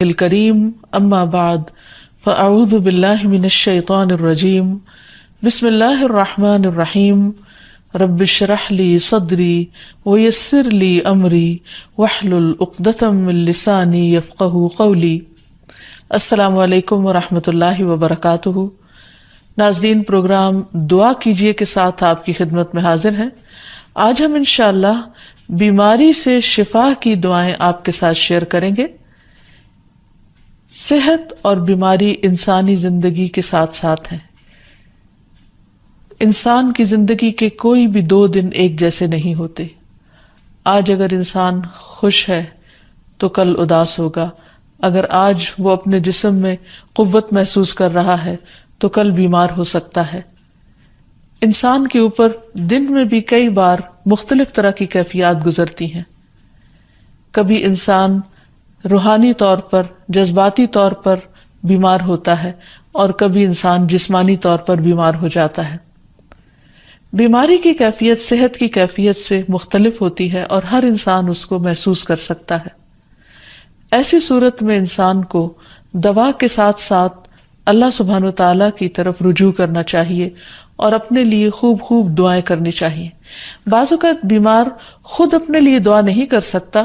الکریم اما بعد فاعوذ باللہ من الشیطان الرجیم بسم اللہ الرحمن الرحیم رب اشرح لی صدری ویسر لی امری واحلل عقدۃ من لسانی یفقہوا قولی۔ السلام علیکم ورحمۃ اللہ وبرکاتہ۔ ناظرین، پروگرام دعا کیجئے کے ساتھ آپ کی خدمت میں حاضر ہیں۔ آج ہم انشاءاللہ بیماری سے شفا کی دعائیں آپ کے ساتھ شیئر کریں گے۔ صحت اور بیماری انسانی زندگی کے ساتھ ساتھ ہیں۔ انسان کی زندگی کے کوئی بھی 2 دن ایک جیسے نہیں ہوتے۔ آج اگر انسان خوش ہے تو کل اداس ہوگا، اگر آج وہ اپنے جسم میں قوت محسوس کر رہا ہے تو کل بیمار ہو سکتا ہے۔ انسان کے اوپر دن میں بھی کئی بار مختلف طرح کی کیفیات گزرتی ہیں۔ کبھی انسان روحانی طور پر، جذباتی طور پر بیمار ہوتا ہے اور کبھی انسان جسمانی طور پر بیمار ہو جاتا ہے۔ بیماری کی کیفیت صحت کی کیفیت سے مختلف ہوتی ہے اور ہر انسان اس کو محسوس کر سکتا ہے۔ ایسی صورت میں انسان کو دوا کے ساتھ ساتھ اللہ سبحانہ وتعالیٰ کی طرف رجوع کرنا چاہیے اور اپنے لیے خوب خوب دعائیں کرنی چاہیے۔ بعض اوقات بیمار خود اپنے لیے دعا نہیں کر سکتا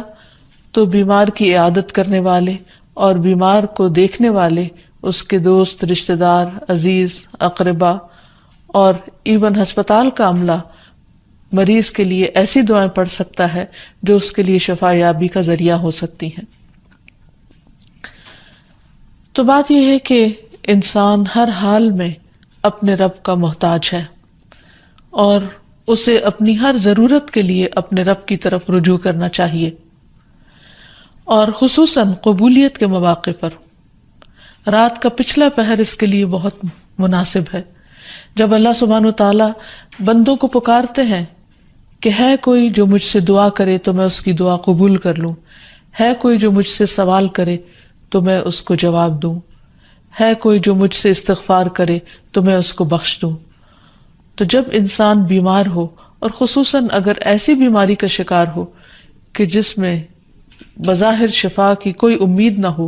تو بیمار کی عیادت کرنے والے اور بیمار کو دیکھنے والے، اس کے دوست، رشتہ دار، عزیز، اقربا اور ایون ہسپتال کا عملہ مریض کے لیے ایسی دعائیں پڑھ سکتا ہے جو اس کے لیے شفا یابی کا ذریعہ ہو سکتی ہیں۔ تو بات یہ ہے کہ انسان ہر حال میں اپنے رب کا محتاج ہے اور اسے اپنی ہر ضرورت کے لیے اپنے رب کی طرف رجوع کرنا چاہیے، اور خصوصاً قبولیت کے مواقع پر۔ رات کا پچھلا پہر اس کے لیے بہت مناسب ہے، جب اللہ سبحانہ وتعالیٰ بندوں کو پکارتے ہیں کہ ہے کوئی جو مجھ سے دعا کرے تو میں اس کی دعا قبول کر لوں، ہے کوئی جو مجھ سے سوال کرے تو میں اس کو جواب دوں، ہے کوئی جو مجھ سے استغفار کرے تو میں اس کو بخش دوں۔ تو جب انسان بیمار ہو اور خصوصاً اگر ایسی بیماری کا شکار ہو کہ جس میں بظاہر شفا کی کوئی امید نہ ہو،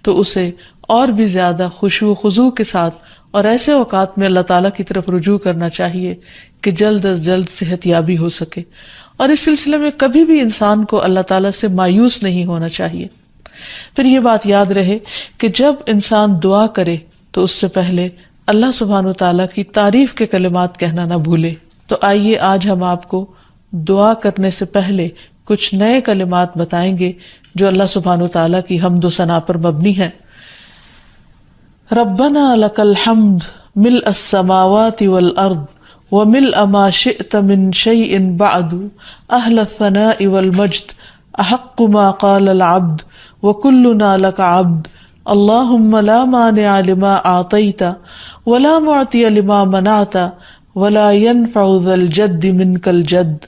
تو اسے اور بھی زیادہ خشوع و خضوع کے ساتھ اور ایسے اوقات میں اللہ تعالیٰ کی طرف رجوع کرنا چاہیے کہ جلد از جلد صحت یابی ہو سکے۔ اور اس سلسلے میں کبھی بھی انسان کو اللہ تعالیٰ سے مایوس نہیں ہونا چاہیے۔ پھر یہ بات یاد رہے کہ جب انسان دعا کرے تو اس سے پہلے اللہ سبحانہ وتعالیٰ کی تعریف کے کلمات کہنا نہ بھولے۔ تو آئیے آج ہم آپ کو دعا کرنے سے پہلے کچھ نئے کلمات بتائیں گے جو اللہ سبحانہ وتعالیٰ کی حمد و ثنا پر مبنی ہیں۔ ربنا لک الحمد ملء السماوات والارض وملء ما شئت من شیء بعد اہل الثناء والمجد احق ما قال العبد وكلنا لك عبد اللهم لا مانع لما اعطيت ولا معطي لما منعت ولا ينفع ذا الجد منك الجد۔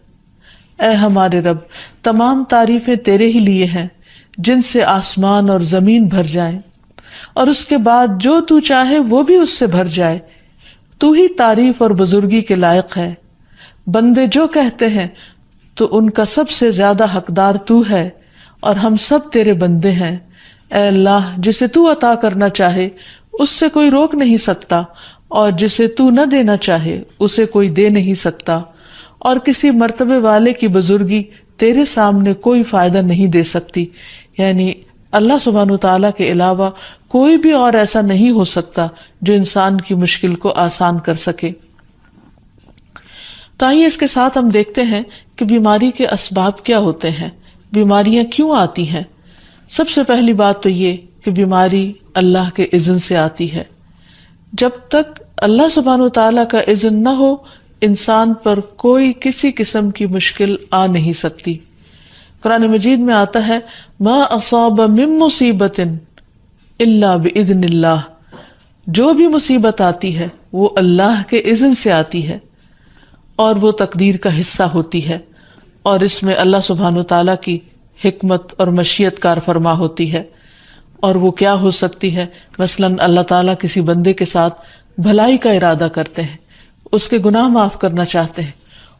اے ہمارے رب، تمام تعریفیں تیرے ہی لیے ہیں جن سے آسمان اور زمین بھر جائیں، اور اس کے بعد جو تو چاہے وہ بھی اس سے بھر جائے۔ تو ہی تعریف اور بزرگی کے لائق ہے۔ بندے جو کہتے ہیں تو ان کا سب سے زیادہ حقدار تو ہے، اور ہم سب تیرے بندے ہیں۔ اے اللہ، جسے تو عطا کرنا چاہے اس سے کوئی روک نہیں سکتا، اور جسے تو نہ دینا چاہے اسے کوئی دے نہیں سکتا، اور کسی مرتبے والے کی بزرگی تیرے سامنے کوئی فائدہ نہیں دے سکتی۔ یعنی اللہ سبحانہ وتعالیٰ کے علاوہ کوئی بھی اور ایسا نہیں ہو سکتا جو انسان کی مشکل کو آسان کر سکے۔ تو آئیے اس کے ساتھ ہم دیکھتے ہیں کہ بیماری کے اسباب کیا ہوتے ہیں، بیماریاں کیوں آتی ہیں۔ سب سے پہلی بات تو یہ کہ بیماری اللہ کے اذن سے آتی ہے۔ جب تک اللہ سبحانہ وتعالیٰ کا اذن نہ ہو، انسان پر کوئی کسی قسم کی مشکل آ نہیں سکتی۔ قرآن مجید میں آتا ہے ما اصاب من مصیبت الا باذن اللہ، جو بھی مصیبت آتی ہے وہ اللہ کے اذن سے آتی ہے اور وہ تقدیر کا حصہ ہوتی ہے، اور اس میں اللہ سبحانہ وتعالیٰ کی حکمت اور مشیت کار فرما ہوتی ہے۔ اور وہ کیا ہو سکتی ہے؟ مثلاً اللہ تعالیٰ کسی بندے کے ساتھ بھلائی کا ارادہ کرتے ہیں، اس کے گناہ معاف کرنا چاہتے ہیں،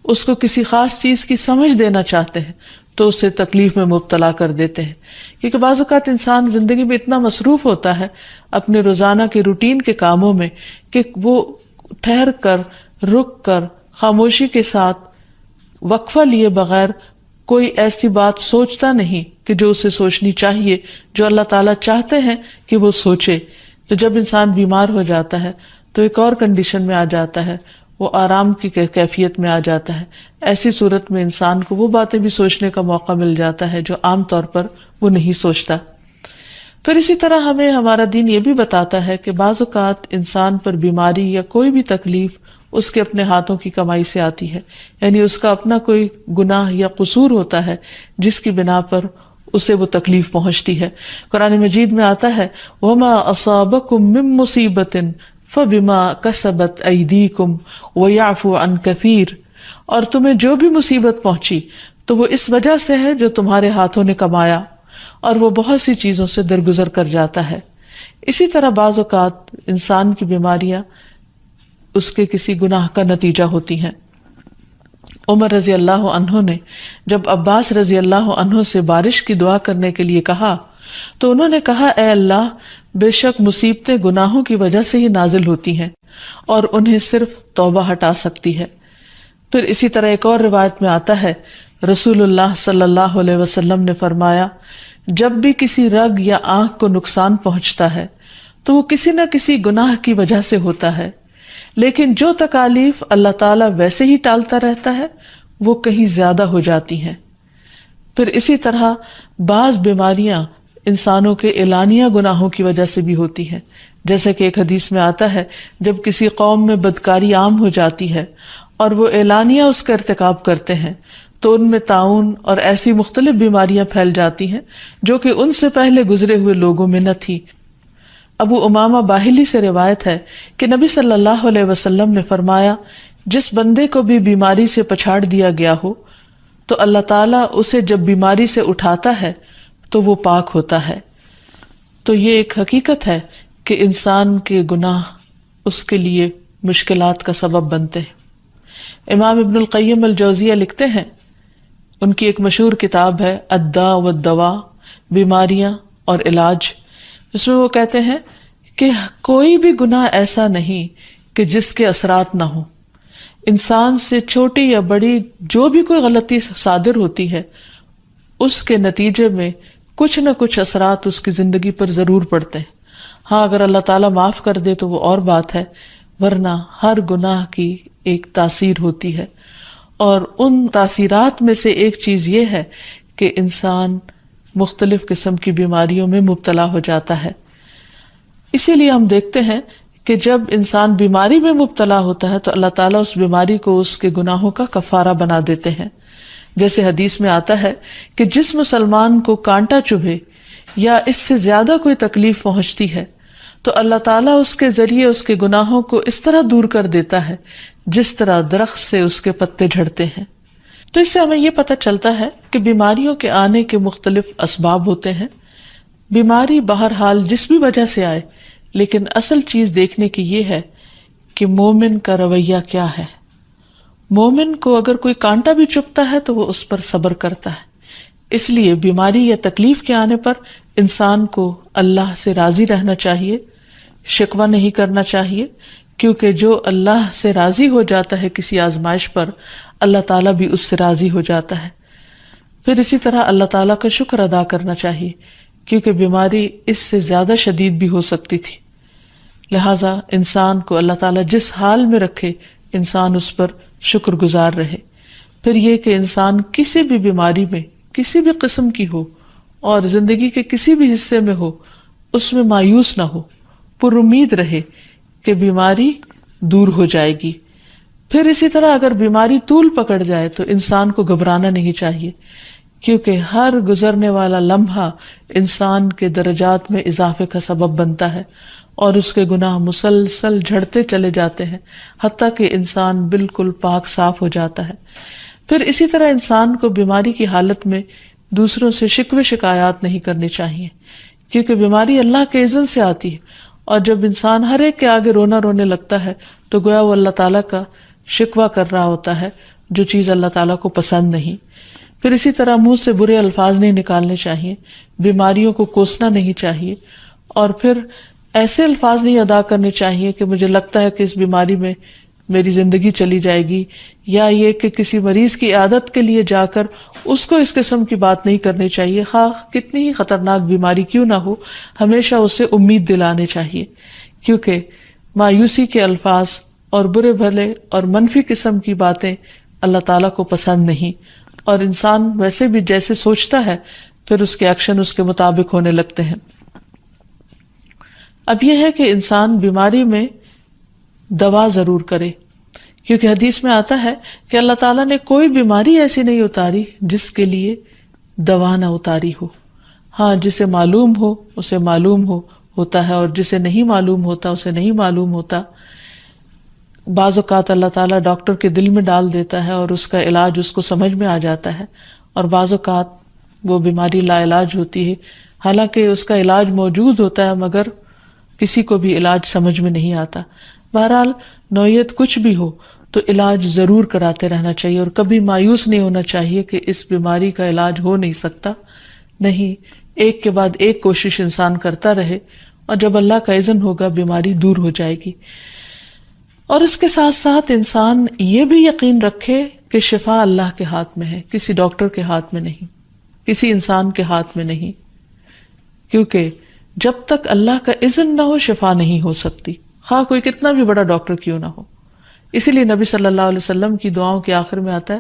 اس کو کسی خاص چیز کی سمجھ دینا چاہتے ہیں، تو اسے تکلیف میں مبتلا کر دیتے ہیں. کیونکہ بعض اوقات انسان زندگی میں اتنا مصروف ہوتا ہے اپنے روزانہ کے روٹین کے کاموں میں کہ وہ ٹھہر کر، رک کر، خاموشی کے ساتھ وقفہ لیے بغیر کوئی ایسی بات سوچتا نہیں کہ جو اسے سوچنی چاہیے، جو اللہ تعالیٰ چاہتے ہیں کہ وہ سوچے. تو جب انسان بیمار ہو جاتا ہے تو ایک اور کنڈیشن میں آ جاتا ہے، وہ آرام کی کیفیت میں آ جاتا ہے. ایسی صورت میں انسان کو وہ باتیں بھی سوچنے کا موقع مل جاتا ہے جو عام طور پر وہ نہیں سوچتا. پھر اسی طرح ہمیں ہمارا دین یہ بھی بتاتا ہے کہ بعض اوقات انسان پر بیماری یا کوئی بھی تکلیف اس کے اپنے ہاتھوں کی کمائی سے آتی ہے، یعنی اس کا اپنا کوئی گناہ یا قصور ہوتا ہے جس کی بنا پر اسے وہ تکلیف پہنچتی ہے. قرآن مجید میں آتا ہے وَمَا أَصَابَكُم مِّن مُّصِيبَةٍ فَبِمَا كَسَبَتْ أَيْدِيكُمْ وَيَعْفُو عَن كَثِيرٍ، اور تمہیں جو بھی مصیبت پہنچی تو وہ اس وجہ سے ہے جو تمہارے ہاتھوں نے کمایا، اور وہ بہت سی چیزوں سے درگزر کر جاتا ہے. اسی طرح بعض اوقات انسان کی بیماریاں اس کے کسی گناہ کا نتیجہ ہوتی ہیں. عمر رضی اللہ عنہ نے جب عباس رضی اللہ عنہ سے بارش کی دعا کرنے کے لیے کہا تو انہوں نے کہا اے اللہ، بے شک مصیبتیں گناہوں کی وجہ سے ہی نازل ہوتی ہیں اور انہیں صرف توبہ ہٹا سکتی ہے. پھر اسی طرح ایک اور روایت میں آتا ہے رسول اللہ صلی اللہ علیہ وسلم نے فرمایا جب بھی کسی رگ یا آنکھ کو نقصان پہنچتا ہے تو وہ کسی نہ کسی گناہ کی وجہ سے ہوتا ہے، لیکن جو تکالیف اللہ تعالیٰ ویسے ہی ٹالتا رہتا ہے وہ کہیں زیادہ ہو جاتی ہیں. پھر اسی طرح بعض بیماریاں انسانوں کے اعلانیہ گناہوں کی وجہ سے بھی ہوتی ہیں، جیسے کہ ایک حدیث میں آتا ہے جب کسی قوم میں بدکاری عام ہو جاتی ہے اور وہ اعلانیہ اس کا ارتکاب کرتے ہیں تو ان میں طاعون اور ایسی مختلف بیماریاں پھیل جاتی ہیں جو کہ ان سے پہلے گزرے ہوئے لوگوں میں نہ تھی. ابو امامہ باہلی سے روایت ہے کہ نبی صلی اللہ علیہ وسلم نے فرمایا جس بندے کو بھی بیماری سے پچھاڑ دیا گیا ہو تو اللہ تعالیٰ اسے جب بیماری سے اٹھاتا ہے تو وہ پاک ہوتا ہے. تو یہ ایک حقیقت ہے کہ انسان کے گناہ اس کے لیے مشکلات کا سبب بنتے ہیں. امام ابن القیم الجوزیہ لکھتے ہیں، ان کی ایک مشہور کتاب ہے الداء والدواء، بیماریاں اور علاج، اس میں وہ کہتے ہیں کہ کوئی بھی گناہ ایسا نہیں کہ جس کے اثرات نہ ہوں. انسان سے چھوٹی یا بڑی جو بھی کوئی غلطی صادر ہوتی ہے اس کے نتیجے میں کچھ نہ کچھ اثرات اس کی زندگی پر ضرور پڑتے ہیں. ہاں اگر اللہ تعالیٰ معاف کر دے تو وہ اور بات ہے، ورنہ ہر گناہ کی ایک تاثیر ہوتی ہے، اور ان تاثیرات میں سے ایک چیز یہ ہے کہ انسان مختلف قسم کی بیماریوں میں مبتلا ہو جاتا ہے. اسی لیے ہم دیکھتے ہیں کہ جب انسان بیماری میں مبتلا ہوتا ہے تو اللہ تعالیٰ اس بیماری کو اس کے گناہوں کا کفارہ بنا دیتے ہیں. جیسے حدیث میں آتا ہے کہ جس مسلمان کو کانٹا چبھے یا اس سے زیادہ کوئی تکلیف پہنچتی ہے تو اللہ تعالیٰ اس کے ذریعے اس کے گناہوں کو اس طرح دور کر دیتا ہے جس طرح درخت سے اس کے پتے جھڑتے ہیں. تو اس سے ہمیں یہ پتہ چلتا ہے کہ بیماریوں کے آنے کے مختلف اسباب ہوتے ہیں. بیماری بہرحال جس بھی وجہ سے آئے، لیکن اصل چیز دیکھنے کی یہ ہے کہ مومن کا رویہ کیا ہے. مومن کو اگر کوئی کانٹا بھی چبھتا ہے تو وہ اس پر صبر کرتا ہے. اس لیے بیماری یا تکلیف کے آنے پر انسان کو اللہ سے راضی رہنا چاہیے، شکوہ نہیں کرنا چاہیے، کیونکہ جو اللہ سے راضی ہو جاتا ہے کسی آزمائش پر، اللہ تعالیٰ بھی اس سے راضی ہو جاتا ہے. پھر اسی طرح اللہ تعالیٰ کا شکر ادا کرنا چاہیے، کیونکہ بیماری اس سے زیادہ شدید بھی ہو سکتی تھی. لہٰذا انسان کو اللہ تعالیٰ جس حال میں رکھے انسان اس پر شکر گزار رہے. پھر یہ کہ انسان کسی بھی بیماری میں کسی بھی قسم کی ہو اور زندگی کے کسی بھی حصے میں ہو اس میں مایوس نہ ہو، پر امید رہے کہ بیماری دور ہو جائے گی. پھر اسی طرح اگر بیماری طول پکڑ جائے تو انسان کو گھبرانا نہیں چاہیے، کیونکہ ہر گزرنے والا لمحہ انسان کے درجات میں اضافے کا سبب بنتا ہے اور اس کے گناہ مسلسل جھڑتے چلے جاتے ہیں حتیٰ کہ انسان بالکل پاک صاف ہو جاتا ہے. پھر اسی طرح انسان کو بیماری کی حالت میں دوسروں سے شکوے شکایات نہیں کرنے چاہیے، کیونکہ بیماری اللہ کے اذن سے آتی ہے، اور جب انسان ہر ایک کے آگے رونے لگتا ہے تو گویا وہ اللہ تعالیٰ کا شکوہ کر رہا ہوتا ہے، جو چیز اللہ تعالیٰ کو پسند نہیں. پھر اسی طرح منہ سے برے الفاظ نہیں نکالنے چاہیے، بیماریوں کو کوسنا نہیں چاہیے، اور پھر ایسے الفاظ نہیں ادا کرنے چاہیے کہ مجھے لگتا ہے کہ اس بیماری میں میری زندگی چلی جائے گی، یا یہ کہ کسی مریض کی عیادت کے لیے جا کر اس کو اس قسم کی بات نہیں کرنی چاہیے، خواہ کتنی ہی خطرناک بیماری کیوں نہ ہو، ہمیشہ اسے امید دلانے چاہیے، کیونکہ مایوسی کے الفاظ اور برے بھلے اور منفی قسم کی باتیں اللہ تعالیٰ کو پسند نہیں، اور انسان ویسے بھی جیسے سوچتا ہے پھر اس کے ایکشن اس کے مطابق ہونے لگتے ہیں۔ اب یہ ہے کہ انسان بیماری میں دوا ضرور کرے، کیونکہ حدیث میں آتا ہے کہ اللہ تعالیٰ نے کوئی بیماری ایسی نہیں اتاری جس کے لیے دوا نہ اتاری ہو۔ ہاں، جسے معلوم ہو اسے معلوم ہوتا ہے، اور جسے نہیں معلوم ہوتا اسے نہیں معلوم ہوتا۔ بعض اوقات اللہ تعالیٰ ڈاکٹر کے دل میں ڈال دیتا ہے اور اس کا علاج اس کو سمجھ میں آ جاتا ہے، اور بعض اوقات وہ بیماری لا علاج ہوتی ہے، حالانکہ اس کا علاج موجود ہوتا ہے مگر کسی کو بھی علاج سمجھ میں نہیں آتا۔ بہرحال نوعیت کچھ بھی ہو تو علاج ضرور کراتے رہنا چاہیے، اور کبھی مایوس نہیں ہونا چاہیے کہ اس بیماری کا علاج ہو نہیں سکتا، نہیں، ایک کے بعد ایک کوشش انسان کرتا رہے، اور جب اللہ کا اذن ہوگا بیماری دور ہو جائے گی۔ اور اس کے ساتھ ساتھ انسان یہ بھی یقین رکھے کہ شفا اللہ کے ہاتھ میں ہے، کسی ڈاکٹر کے ہاتھ میں نہیں، کسی انسان کے ہاتھ میں نہیں، کیونکہ جب تک اللہ کا اذن نہ ہو شفا نہیں ہو سکتی، خواہ کوئی کتنا بھی بڑا ڈاکٹر کیوں نہ ہو۔ اسی لیے نبی صلی اللہ علیہ وسلم کی دعاؤں کے آخر میں آتا ہے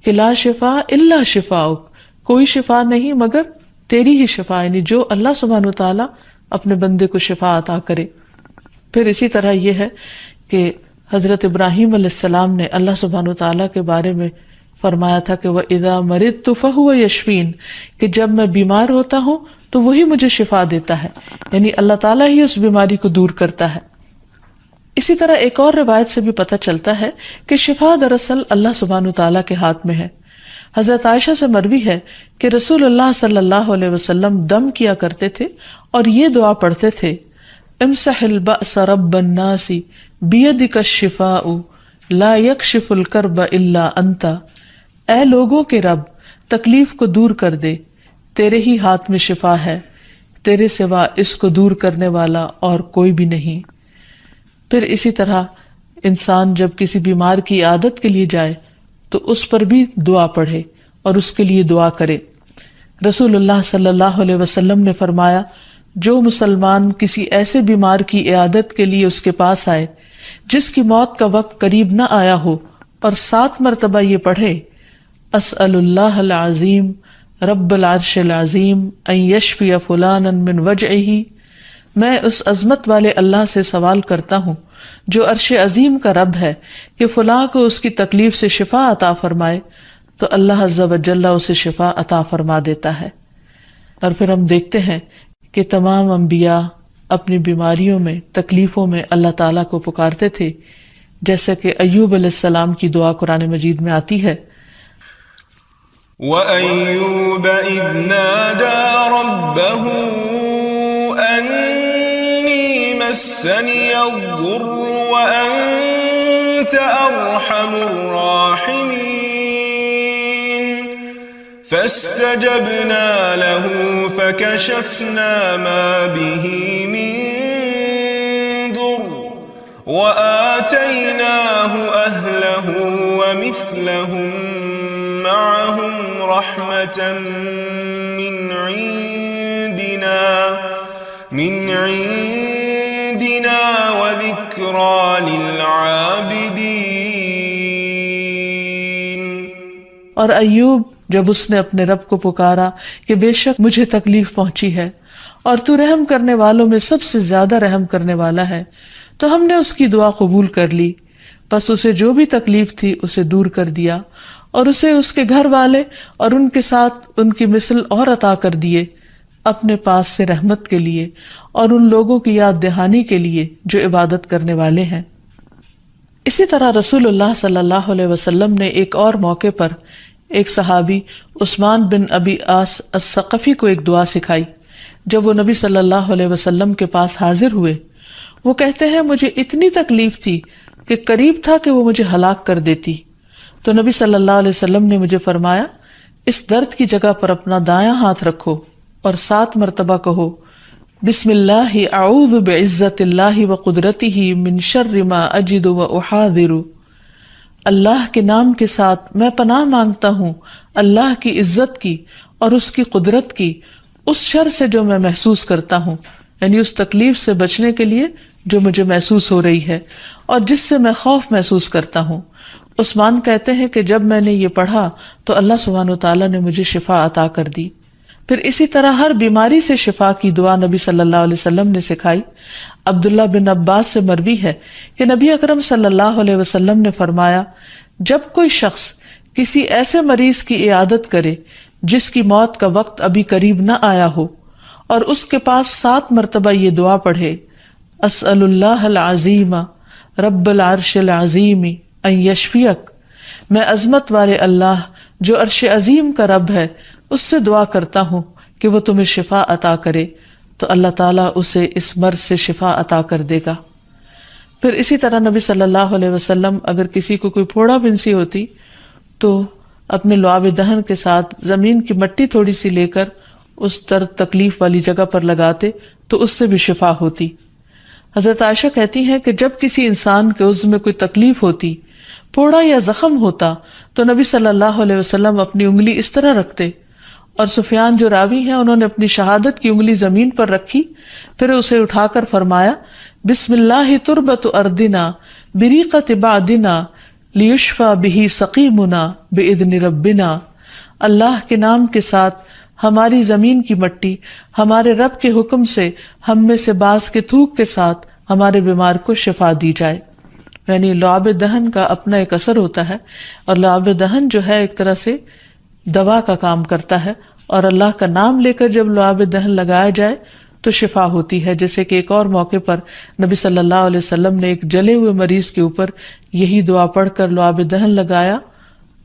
کہ لا شفا الا شفاؤک، کوئی شفا نہیں مگر تیری ہی شفا، یعنی جو اللہ سبحانہ وتعالیٰ اپنے بندے کو شفا عطا کرے۔ پھر اسی طرح یہ ہے کہ حضرت ابراہیم علیہ السلام نے اللہ سبحانہ وتعالیٰ کے بارے میں فرمایا تھا کہ وَإِذَا مَرِضْتُ فَهُوَ يَشْفِينِ، کہ جب میں بیمار ہوتا ہوں تو وہی مجھے شفا دیتا ہے، یعنی اللہ تعالیٰ ہی اس بیماری کو دور کرتا ہے۔ اسی طرح ایک اور روایت سے بھی پتہ چلتا ہے کہ شفا دراصل اللہ سبحانہ وتعالیٰ کے ہاتھ میں ہے۔ حضرت عائشہ سے مروی ہے کہ رسول اللہ صلی اللہ علیہ وسلم دم کیا کرتے تھے اور یہ دعا پڑھتے تھے، امسح البأس رب الناس بیدک الشفاء لا یکشف الکرب الا انت، اے لوگوں کے رب تکلیف کو دور کر دے، تیرے ہی ہاتھ میں شفا ہے، تیرے سوا اس کو دور کرنے والا اور کوئی بھی نہیں۔ پھر اسی طرح انسان جب کسی بیمار کی عادت کے لیے جائے تو اس پر بھی دعا پڑھے اور اس کے لیے دعا کرے۔ رسول اللہ صلی اللہ علیہ وسلم نے فرمایا، جو مسلمان کسی ایسے بیمار کی عیادت کے لیے اس کے پاس آئے جس کی موت کا وقت قریب نہ آیا ہو اور 7 مرتبہ یہ پڑھے، اسأل اللہ العظیم رب العرش العظیم ان یشفی فلانا من وجعہ، میں اس عظمت والے اللہ سے سوال کرتا ہوں جو عرش عظیم کا رب ہے کہ فلاں کو اس کی تکلیف سے شفا عطا فرمائے، تو اللہ عز و جل اسے شفا عطا فرما دیتا ہے۔ اور پھر ہم دیکھتے ہیں کہ تمام انبیاء اپنی بیماریوں میں، تکلیفوں میں اللہ تعالیٰ کو پکارتے تھے، جیسا کہ ایوب علیہ السلام کی دعا قرآن مجید میں آتی ہے، وَأَيُّوبَ إِذْ نَادَى رَبَّهُ أَنِّي مَسَّنِيَ الضُّرُّ وَأَنْتَ أَرْحَمُ الرَّاحِمِينَ فَاسْتَجَبْنَا لَهُ فَكَشَفْنَا مَا بِهِ مِنْ ضُرٍّ وَآتَيْنَاهُ أَهْلَهُ وَمِثْلَهُمْ معهم رحمة من عندنا وذكرى للعابدين۔ اور ایوب جب اس نے اپنے رب کو پکارا کہ بے شک مجھے تکلیف پہنچی ہے اور تو رحم کرنے والوں میں سب سے زیادہ رحم کرنے والا ہے، تو ہم نے اس کی دعا قبول کر لی، پس اسے جو بھی تکلیف تھی اسے دور کر دیا، اور اسے اس کے گھر والے اور ان کے ساتھ ان کی مثل اور عطا کر دیے، اپنے پاس سے رحمت کے لیے اور ان لوگوں کی یاد دہانی کے لیے جو عبادت کرنے والے ہیں۔ اسی طرح رسول اللہ صلی اللہ علیہ وسلم نے ایک اور موقع پر ایک صحابی عثمان بن ابی عاص الثقفی کو ایک دعا سکھائی۔ جب وہ نبی صلی اللہ علیہ وسلم کے پاس حاضر ہوئے، وہ کہتے ہیں مجھے اتنی تکلیف تھی کہ قریب تھا کہ وہ مجھے ہلاک کر دیتی، تو نبی صلی اللہ علیہ وسلم نے مجھے فرمایا اس درد کی جگہ پر اپنا دایاں ہاتھ رکھو اور 7 مرتبہ کہو بسم اللہ اعوذ بعزت اللہ وقدرتہ من شر ما اجد واحاذر، اللہ کے نام کے ساتھ میں پناہ مانگتا ہوں اللہ کی عزت کی اور اس کی قدرت کی اس شر سے جو میں محسوس کرتا ہوں، یعنی اس تکلیف سے بچنے کے لیے جو مجھے محسوس ہو رہی ہے اور جس سے میں خوف محسوس کرتا ہوں۔ عثمان کہتے ہیں کہ جب میں نے یہ پڑھا تو اللہ سبحانہ وتعالیٰ نے مجھے شفا عطا کر دی۔ پھر اسی طرح ہر بیماری سے شفا کی دعا نبی صلی اللہ علیہ وسلم نے سکھائی۔ عبداللہ بن عباس سے مروی ہے کہ نبی اکرم صلی اللہ علیہ وسلم نے فرمایا، جب کوئی شخص کسی ایسے مریض کی عیادت کرے جس کی موت کا وقت ابھی قریب نہ آیا ہو اور اس کے پاس 7 مرتبہ یہ دعا پڑھے، اسأل اللہ العظیم رب العرش العظیم ان یشفیک، میں عظمت والے اللہ جو عرش عظیم کا رب ہے اس سے دعا کرتا ہوں کہ وہ تمہیں شفا عطا کرے، تو اللہ تعالیٰ اسے اس مرض سے شفا عطا کر دے گا۔ پھر اسی طرح نبی صلی اللہ علیہ وسلم اگر کسی کو کوئی پھوڑا بنسی ہوتی تو اپنے لعاب دہن کے ساتھ زمین کی مٹی تھوڑی سی لے کر اس درد تکلیف والی جگہ پر لگاتے تو اس سے بھی شفا ہوتی۔ حضرت عائشہ کہتی ہیں کہ جب کسی انسان کے عضو میں کوئی تکلیف ہوتی، پھوڑا یا زخم ہوتا، تو نبی صلی اللہ علیہ وسلم اپنی انگلی اس طرح رکھتے، اور سفیان جو راوی ہیں انہوں نے اپنی شہادت کی انگلی زمین پر رکھی، پھر اسے اٹھا کر فرمایا بسم اللہ تربت اردنا بریقت بعدنا لیشفى به سقیمنا باذن ربنا، اللہ کے نام کے ساتھ ہماری زمین کی مٹی ہمارے رب کے حکم سے ہم میں سے بعض کے تھوک کے ساتھ ہمارے بیمار کو شفا دی جائے۔ یعنی لعاب دہن کا اپنا ایک اثر ہوتا ہے، اور لعاب دہن جو ہے ایک طرح سے دوا کا کام کرتا ہے، اور اللہ کا نام لے کر جب لعاب دہن لگایا جائے تو شفا ہوتی ہے۔ جیسے کہ ایک اور موقع پر نبی صلی اللہ علیہ وسلم نے ایک جلے ہوئے مریض کے اوپر یہی دعا پڑھ کر لعاب دہن لگایا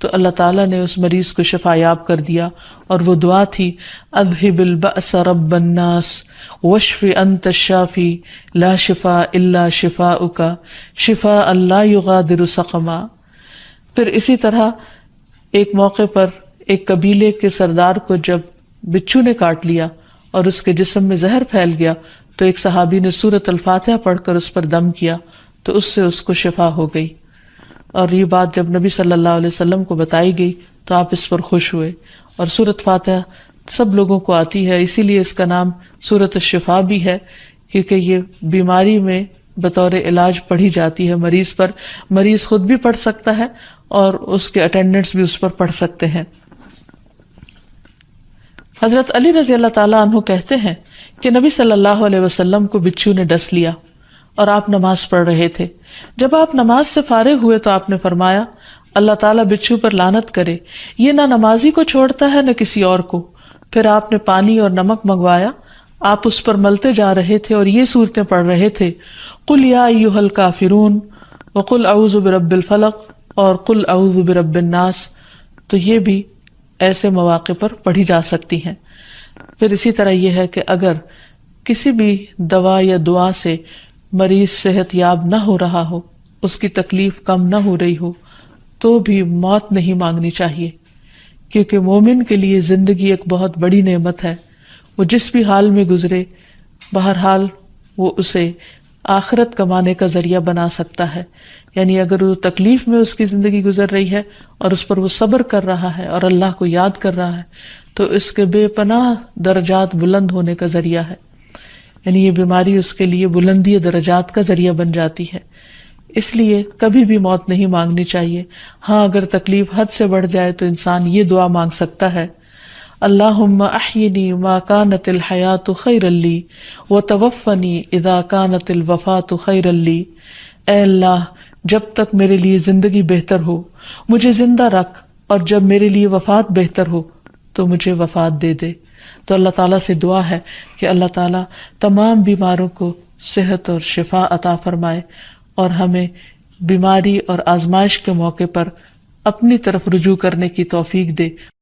تو اللہ تعالیٰ نے اس مریض کو شفا یاب کر دیا، اور وہ دعا تھی اذہب البأس رب الناس واشف انت الشافی لا شفاء الا شفاؤک شفاء لا یغادر سقما۔ پھر اسی طرح ایک موقع پر ایک قبیلے کے سردار کو جب بچھو نے کاٹ لیا اور اس کے جسم میں زہر پھیل گیا تو ایک صحابی نے سورۃ الفاتحہ پڑھ کر اس پر دم کیا تو اس سے اس کو شفا ہو گئی، اور یہ بات جب نبی صلی اللہ علیہ وسلم کو بتائی گئی تو آپ اس پر خوش ہوئے۔ اور سورۃ فاتحہ سب لوگوں کو آتی ہے، اسی لیے اس کا نام سورۃ الشفا بھی ہے، کیونکہ یہ بیماری میں بطور علاج پڑھی جاتی ہے مریض پر، مریض خود بھی پڑھ سکتا ہے اور اس کے اٹینڈنٹس بھی اس پر پڑھ سکتے ہیں۔ حضرت علی رضی اللہ تعالیٰ عنہ کہتے ہیں کہ نبی صلی اللہ علیہ وسلم کو بچھو نے ڈس لیا اور آپ نماز پڑھ رہے تھے۔ جب آپ نماز سے فارغ ہوئے تو آپ نے فرمایا اللہ تعالیٰ بچھو پر لعنت کرے، یہ نہ نمازی کو چھوڑتا ہے نہ کسی اور کو۔ پھر آپ نے پانی اور نمک منگوایا، آپ اس پر ملتے جا رہے تھے اور یہ صورتیں پڑھ رہے تھے قل یا ایھا الکافرون وقل اعوذ برب الفلق اور قل اعوذ برب الناس، تو یہ بھی ایسے مواقع پر پڑھی جا سکتی ہیں۔ پھر اسی طرح یہ ہے کہ اگر کسی بھی دوا یا دعا سے مریض صحت یاب نہ ہو رہا ہو، اس کی تکلیف کم نہ ہو رہی ہو، تو بھی موت نہیں مانگنی چاہیے، کیونکہ مومن کے لیے زندگی ایک بہت بڑی نعمت ہے۔ وہ جس بھی حال میں گزرے، بہرحال وہ اسے آخرت کمانے کا ذریعہ بنا سکتا ہے۔ یعنی اگر وہ تکلیف میں اس کی زندگی گزر رہی ہے اور اس پر وہ صبر کر رہا ہے اور اللہ کو یاد کر رہا ہے تو اس کے بے پناہ درجات بلند ہونے کا ذریعہ ہے۔ یعنی یہ بیماری اس کے لیے بلندی درجات کا ذریعہ بن جاتی ہے، اس لیے کبھی بھی موت نہیں مانگنی چاہیے۔ ہاں اگر تکلیف حد سے بڑھ جائے تو انسان یہ دعا مانگ سکتا ہے اللہم احینی ما کانت الحیات خیرا لی وتوفنی اذا کانت الوفات خیرا لی، اے اللہ جب تک میرے لیے زندگی بہتر ہو مجھے زندہ رکھ، اور جب میرے لیے وفات بہتر ہو تو مجھے وفات دے دے۔ تو اللہ تعالیٰ سے دعا ہے کہ اللہ تعالیٰ تمام بیماروں کو صحت اور شفا عطا فرمائے اور ہمیں بیماری اور آزمائش کے موقع پر اپنی طرف رجوع کرنے کی توفیق دے۔